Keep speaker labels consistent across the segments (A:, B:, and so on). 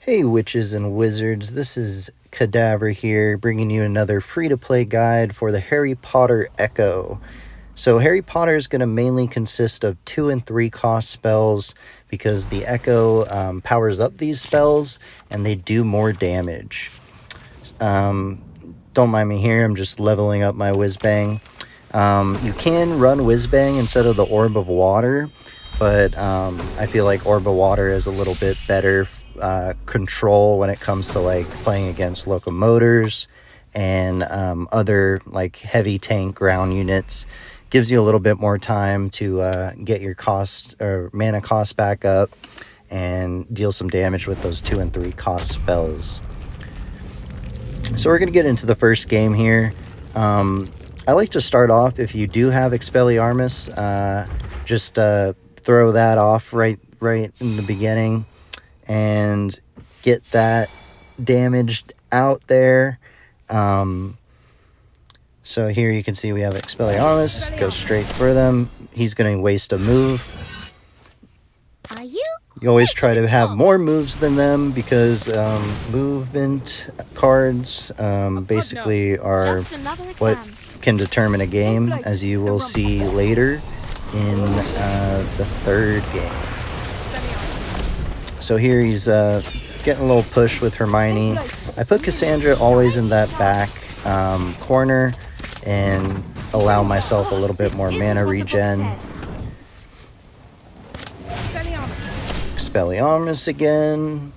A: Hey witches and wizards, this is Kedavra here, bringing you another free-to-play guide for the Harry Potter Echo. So Harry Potter is going to mainly consist of 2 and 3 cost spells because the Echo powers up these spells and they do more damage. Don't mind me here, I'm just leveling up my Whizz Bang. You can run Whizz Bang instead of the Orb of Water, but I feel like Orb of Water is a little bit better control when it comes to like playing against LocoMotors and other like heavy tank ground units. Gives you a little bit more time to get your cost or mana cost back up and deal some damage with those 2 and 3 cost spells. So we're gonna get into the first game here. I like to start off, if you do have Expelliarmus, just throw that off right in the beginning and get that damaged out there. So here you can see we have Expelliarmus, go straight for them. He's going to waste a move. You always try to have more moves than them because movement cards basically are what can determine a game, as you will see later in the third game. So here he's getting a little push with Hermione. I put Cassandra always in that back corner and allow myself a little bit more mana regen. Expelliarmus again.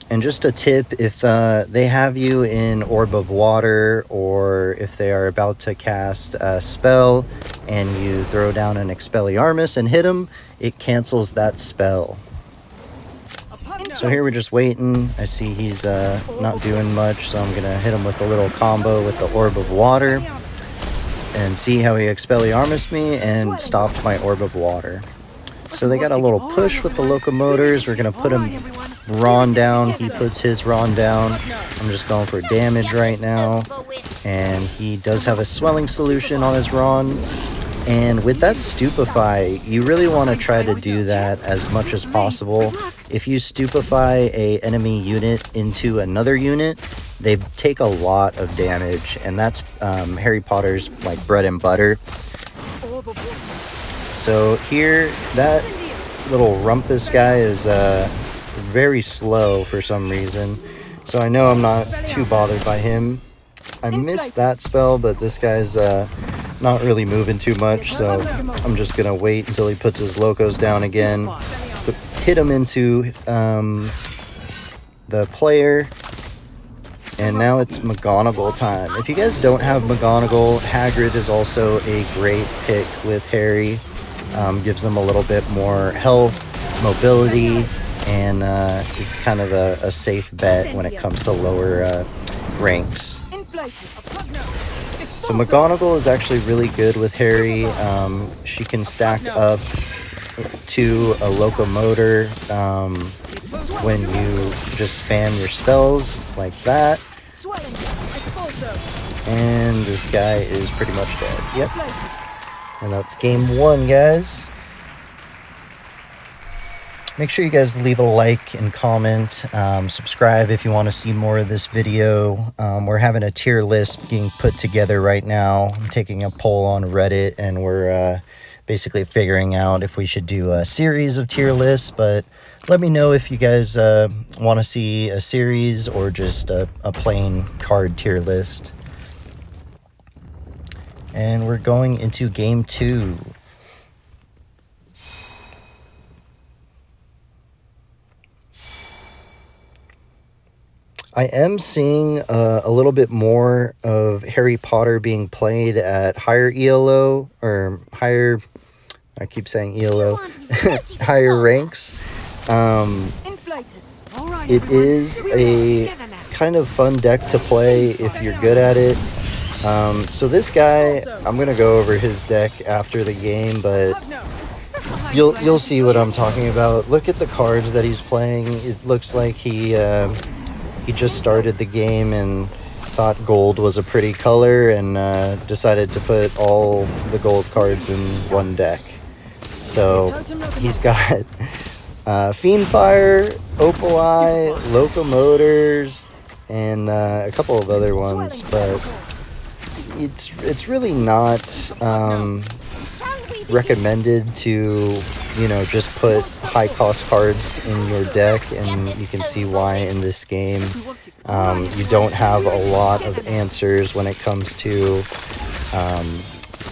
A: And just a tip, if they have you in Orb of Water, or if they are about to cast a spell and you throw down an Expelliarmus and hit them, it cancels that spell. So here we're just waiting. I see he's not doing much, so I'm going to hit him with a little combo with the Orb of Water and see how he Expelliarmused me and stopped my Orb of Water. So they got a little push with the LocoMotors. We're going to put him Ron down. He puts his Ron down. I'm just going for damage right now. And he does have a swelling solution on his Ron. And with that Stupefy, you really want to try to do that as much as possible. If you Stupefy a enemy unit into another unit, they take a lot of damage. And that's Harry Potter's like bread and butter. So here, that little rumpus guy is very slow for some reason. So I know I'm not too bothered by him. I missed that spell, but this guy's not really moving too much. So I'm just going to wait until he puts his Locos down again. Hit him into the player. And now it's McGonagall time. If you guys don't have McGonagall, Hagrid is also a great pick with Harry. Gives them a little bit more health, mobility, and it's kind of a safe bet when it comes to lower ranks. So McGonagall is actually really good with Harry. She can stack up to a LocoMotor when you just spam your spells like that. And this guy is pretty much dead. Yep. And that's game 1, guys. Make sure you guys leave a like and comment. Subscribe if you want to see more of this video. We're having a tier list being put together right now. I'm taking a poll on Reddit, and we're basically figuring out if we should do a series of tier lists. But let me know if you guys want to see a series or just a plain card tier list. And we're going into game 2. I am seeing a little bit more of Harry Potter being played at higher ELO, or higher, I keep saying ELO, higher ranks. It is a kind of fun deck to play if you're good at it. So this guy, I'm going to go over his deck after the game, but you'll see what I'm talking about. Look at the cards that he's playing. It looks like he just started the game and thought gold was a pretty color and decided to put all the gold cards in one deck. So he's got Fiendfire, Opaleye, LocoMotors, and a couple of other ones, but it's really not recommended to, you know, just put high cost cards in your deck, and you can see why in this game. You don't have a lot of answers when it comes to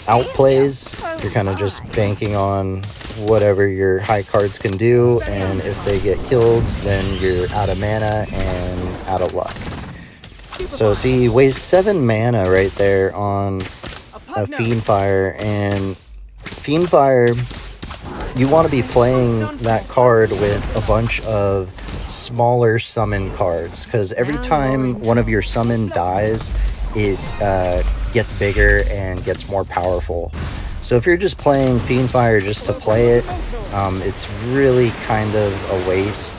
A: outplays. You're kind of just banking on whatever your high cards can do, and if they get killed, then you're out of mana and out of luck. So see, he wastes 7 mana right there on a Fiendfire, and Fiendfire, you want to be playing that card with a bunch of smaller summon cards, because every time one of your summon dies, it gets bigger and gets more powerful. So if you're just playing Fiendfire just to play it, it's really kind of a waste.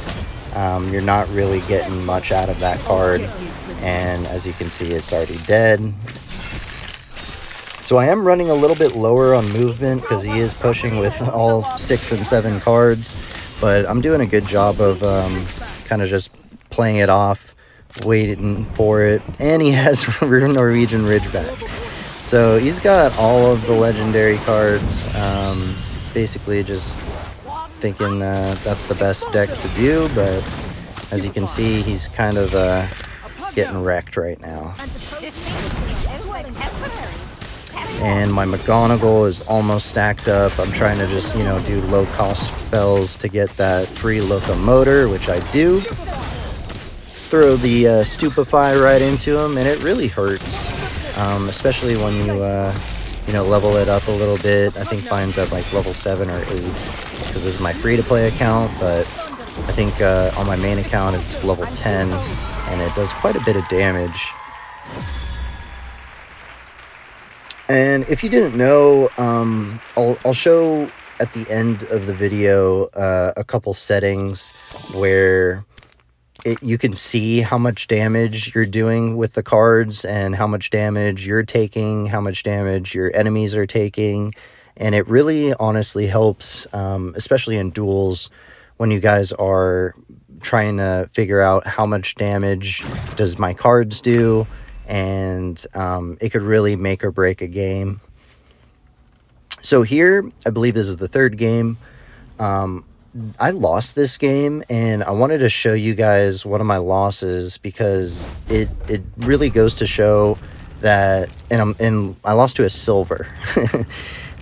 A: You're not really getting much out of that card, and as you can see, it's already dead. So I am running a little bit lower on movement because he is pushing with all 6 and 7 cards, but I'm doing a good job of kind of just playing it off, waiting for it, and he has Norwegian Ridgeback. So he's got all of the legendary cards, basically just thinking that's the best deck to do, but as you can see, he's kind of getting wrecked right now. And my McGonagall is almost stacked up. I'm trying to just, you know, do low cost spells to get that free LocoMotor, which I do. Throw the Stupefy right into him, and it really hurts. Especially when you know, level it up a little bit. I think mine's at like level 7 or 8, because this is my free-to-play account, but I think on my main account it's level 10, and it does quite a bit of damage. And if you didn't know, I'll show at the end of the video a couple settings where you can see how much damage you're doing with the cards, and how much damage you're taking, how much damage your enemies are taking. And it really honestly helps, especially in duels, when you guys are trying to figure out how much damage does my cards do, and it could really make or break a game. So here, I believe this is the 3rd game. I lost this game, and I wanted to show you guys one of my losses, because it really goes to show that, and I lost to a silver.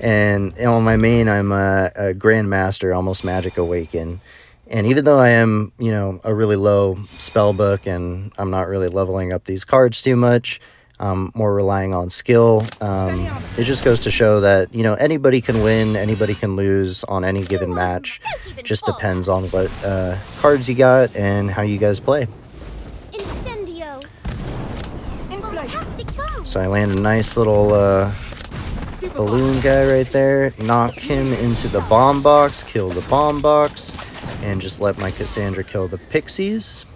A: and on my main, I'm a Grandmaster, almost Magic Awaken. And even though I am, you know, a really low spell book, and I'm not really leveling up these cards too much, more relying on skill, it just goes to show that, you know, anybody can win, anybody can lose on any given match. Just depends on what cards you got and how you guys play. So I land a nice little balloon guy right there, knock him into the bomb box, kill the bomb box, and just let my Cassandra kill the pixies.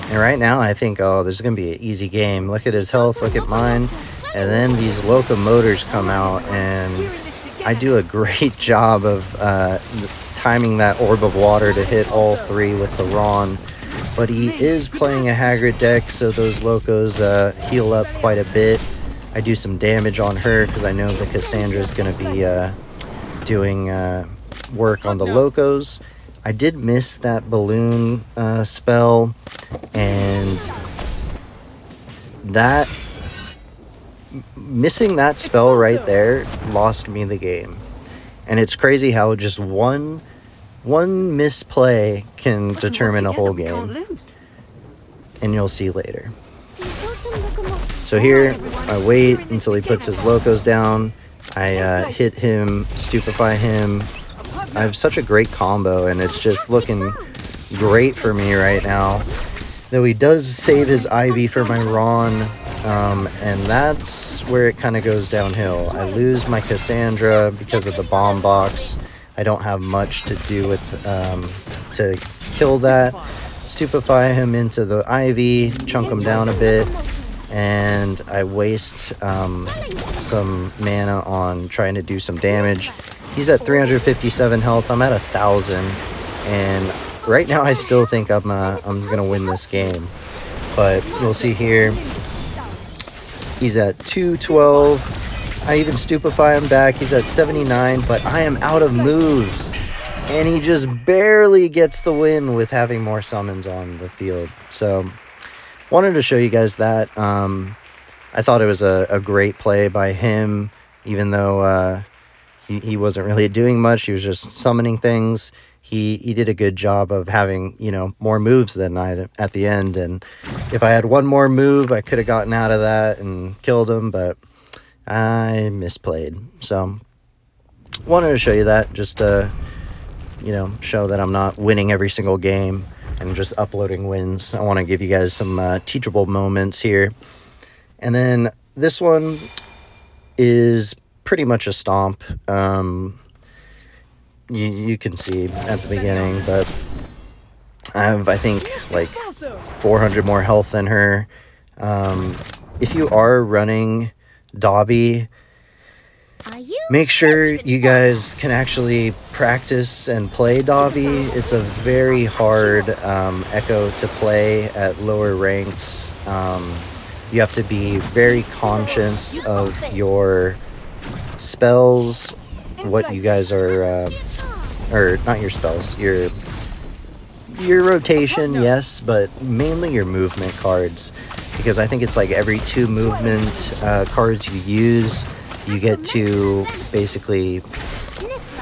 A: And right now I think, oh, this is going to be an easy game. Look at his health, look at mine. And then these LocoMotors come out, and I do a great job of timing that Orb of Water to hit all 3 with the Ron. But he is playing a Haggard deck, so those Locos heal up quite a bit. I do some damage on her because I know that Cassandra's going to be doing work on the Locos. I did miss that balloon spell, and that missing that spell right there lost me the game. And it's crazy how just one misplay can determine a whole game, and you'll see later. So here I wait until he puts his Locos down. I hit him, stupefy him. I have such a great combo, and it's just looking great for me right now. Though he does save his Ivy for my Ron, and that's where it kind of goes downhill. I lose my Cassandra because of the bomb box. I don't have much to do with to kill that. Stupefy him into the Ivy, chunk him down a bit, and I waste some mana on trying to do some damage. He's at 357 health. I'm at 1,000, and right now I still think I'm gonna win this game. But we'll see here. He's at 212. I even stupefy him back. He's at 79, but I am out of moves. And he just barely gets the win with having more summons on the field. So, wanted to show you guys that. I thought it was a great play by him, even though he wasn't really doing much. He was just summoning things. He did a good job of having, you know, more moves than I at the end. And if I had one more move, I could have gotten out of that and killed him, but I misplayed. So, wanted to show you that, just to, you know, show that I'm not winning every single game and just uploading wins. I want to give you guys some teachable moments here. And then this one is pretty much a stomp. You can see at the beginning, but I have, I think, like 400 more health than her. If you are running Dobby, make sure you guys can actually practice and play Dobby. It's a very hard Echo to play at lower ranks. You have to be very conscious of your spells, what you guys are, or not your spells, your rotation, yes, but mainly your movement cards, because I think it's like every 2 movement cards you use, you get to basically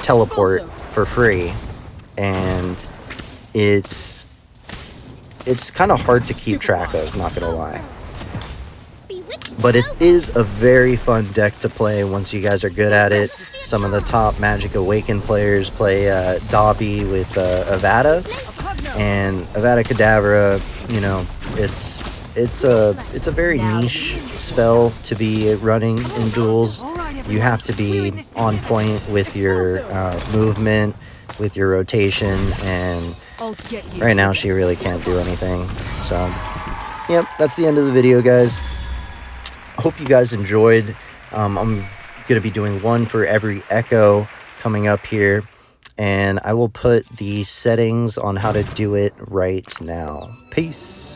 A: teleport for free, and it's kind of hard to keep track of, not gonna lie. But it is a very fun deck to play once you guys are good at it. Some of the top Magic Awakened players play Dobby with Avada, and Avada Kedavra. You know, it's a very niche spell to be running in duels. You have to be on point with your movement, with your rotation, and right now she really can't do anything. So, yep, that's the end of the video, guys. Hope you guys enjoyed. I'm going to be doing one for every Echo coming up here, and I will put the settings on how to do it right now. Peace.